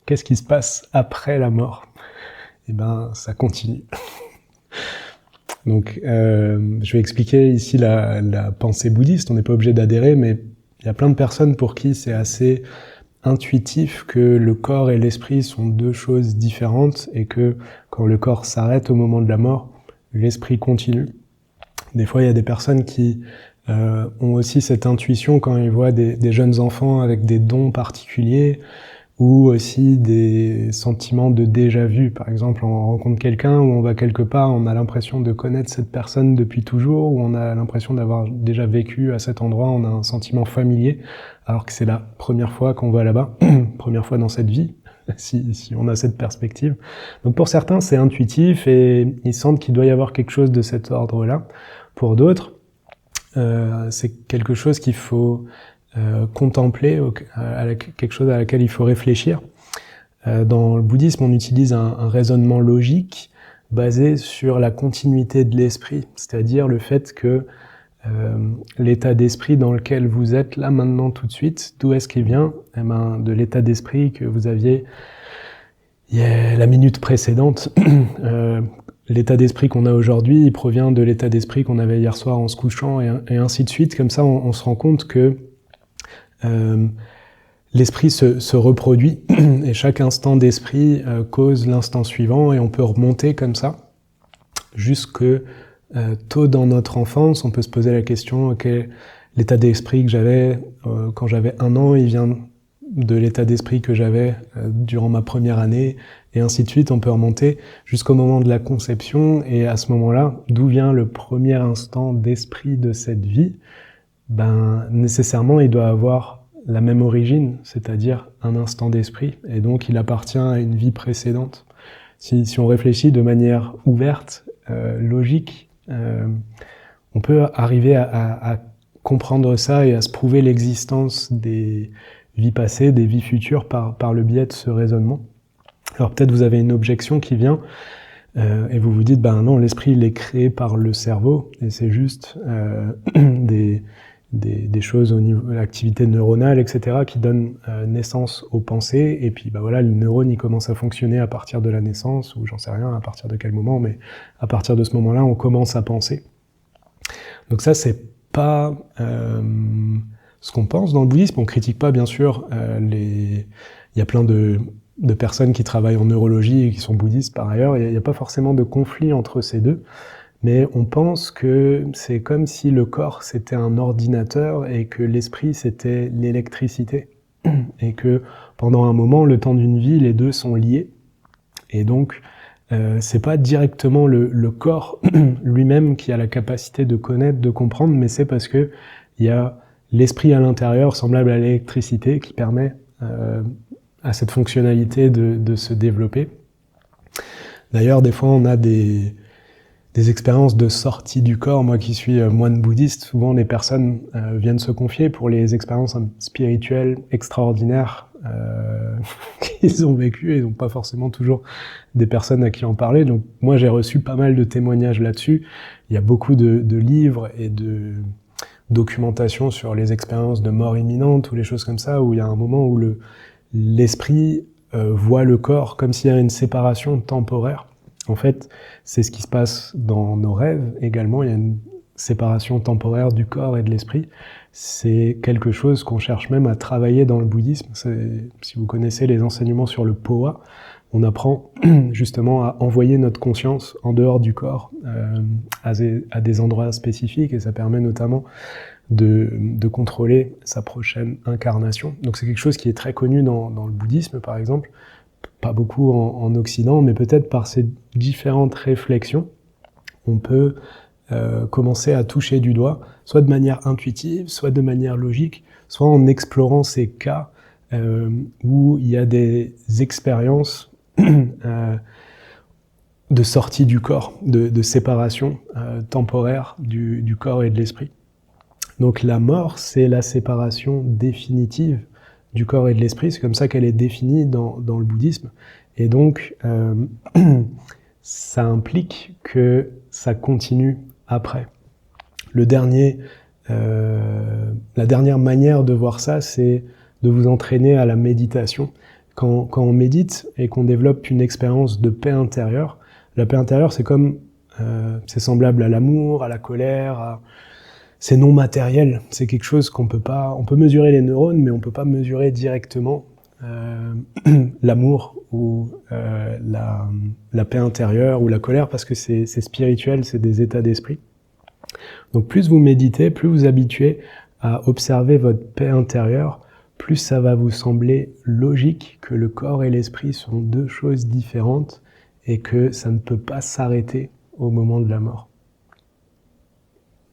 qu'est-ce qui se passe après la mort? Eh ben, ça continue. Donc, je vais expliquer ici la pensée bouddhiste. On n'est pas obligé d'adhérer, mais il y a plein de personnes pour qui c'est assez intuitif que le corps et l'esprit sont deux choses différentes et que quand le corps s'arrête au moment de la mort, l'esprit continue. Des fois, il y a des personnes qui ont aussi cette intuition quand ils voient des jeunes enfants avec des dons particuliers ou aussi des sentiments de déjà-vu. Par exemple, on rencontre quelqu'un ou on va quelque part, on a l'impression de connaître cette personne depuis toujours, ou on a l'impression d'avoir déjà vécu à cet endroit, on a un sentiment familier, alors que c'est la première fois qu'on va là-bas, première fois dans cette vie, si on a cette perspective. Donc pour certains, c'est intuitif et ils sentent qu'il doit y avoir quelque chose de cet ordre-là. Pour d'autres, c'est quelque chose qu'il faut contempler, quelque chose à laquelle il faut réfléchir. Dans le bouddhisme, on utilise un raisonnement logique basé sur la continuité de l'esprit, c'est-à-dire le fait que l'état d'esprit dans lequel vous êtes là maintenant tout de suite, d'où est-ce qu'il vient? Eh ben, de l'état d'esprit que vous aviez la minute précédente. L'état d'esprit qu'on a aujourd'hui, il provient de l'état d'esprit qu'on avait hier soir en se couchant, et ainsi de suite. Comme ça, on se rend compte que l'esprit se reproduit, et chaque instant d'esprit cause l'instant suivant, et on peut remonter comme ça, jusque tôt dans notre enfance. On peut se poser la question, ok, l'état d'esprit que j'avais quand j'avais 1 an, il vient de l'état d'esprit que j'avais durant ma première année, et ainsi de suite. On peut remonter jusqu'au moment de la conception, et à ce moment-là, d'où vient le premier instant d'esprit de cette vie? Ben, nécessairement, il doit avoir la même origine, c'est-à-dire un instant d'esprit, et donc il appartient à une vie précédente. Si on réfléchit de manière ouverte, logique, on peut arriver à comprendre ça et à se prouver l'existence des vies passées, des vies futures par le biais de ce raisonnement. Alors peut-être vous avez une objection qui vient, et vous vous dites, ben non, l'esprit il est créé par le cerveau, et c'est juste des choses au niveau de l'activité neuronale, etc., qui donnent naissance aux pensées, et puis bah voilà, le neurone il commence à fonctionner à partir de la naissance, ou j'en sais rien à partir de quel moment, mais à partir de ce moment-là, on commence à penser. Donc ça, c'est pas ce qu'on pense dans le bouddhisme. On critique pas, bien sûr, il y a plein de personnes qui travaillent en neurologie et qui sont bouddhistes par ailleurs. Il n'y a pas forcément de conflit entre ces deux. Mais on pense que c'est comme si le corps c'était un ordinateur et que l'esprit c'était l'électricité. Et que pendant un moment, le temps d'une vie, les deux sont liés. Et donc, c'est pas directement le corps lui-même qui a la capacité de connaître, de comprendre, mais c'est parce que il y a l'esprit à l'intérieur, semblable à l'électricité, qui permet à cette fonctionnalité de se développer. D'ailleurs, des fois, on a des expériences de sortie du corps. Moi qui suis moine bouddhiste, souvent les personnes viennent se confier pour les expériences spirituelles extraordinaires qu'ils ont vécues, et ils n'ont pas forcément toujours des personnes à qui en parler. Donc moi j'ai reçu pas mal de témoignages là-dessus. Il y a beaucoup de livres et de documentation sur les expériences de mort imminente ou les choses comme ça, où il y a un moment où l'esprit voit le corps comme s'il y avait une séparation temporaire. En fait, c'est ce qui se passe dans nos rêves également. Il y a une séparation temporaire du corps et de l'esprit. C'est quelque chose qu'on cherche même à travailler dans le bouddhisme. Si vous connaissez les enseignements sur le Powa, on apprend justement à envoyer notre conscience en dehors du corps, à des endroits spécifiques, et ça permet notamment de contrôler sa prochaine incarnation. Donc c'est quelque chose qui est très connu dans le bouddhisme, par exemple. Pas beaucoup en Occident, mais peut-être par ces différentes réflexions, on peut commencer à toucher du doigt, soit de manière intuitive, soit de manière logique, soit en explorant ces cas où il y a des expériences de sortie du corps, de séparation temporaire du corps et de l'esprit. Donc la mort, c'est la séparation définitive du corps et de l'esprit, c'est comme ça qu'elle est définie dans le bouddhisme. Et donc, ça implique que ça continue après. La dernière manière de voir ça, c'est de vous entraîner à la méditation. quand on médite et qu'on développe une expérience de paix intérieure, la paix intérieure, c'est comme, c'est semblable à l'amour, à la colère, c'est non matériel, c'est quelque chose qu'on peut pas, on peut mesurer les neurones, mais on peut pas mesurer directement l'amour ou la paix intérieure ou la colère, parce que c'est spirituel, c'est des états d'esprit. Donc plus vous méditez, plus vous habituez à observer votre paix intérieure, plus ça va vous sembler logique que le corps et l'esprit sont deux choses différentes et que ça ne peut pas s'arrêter au moment de la mort.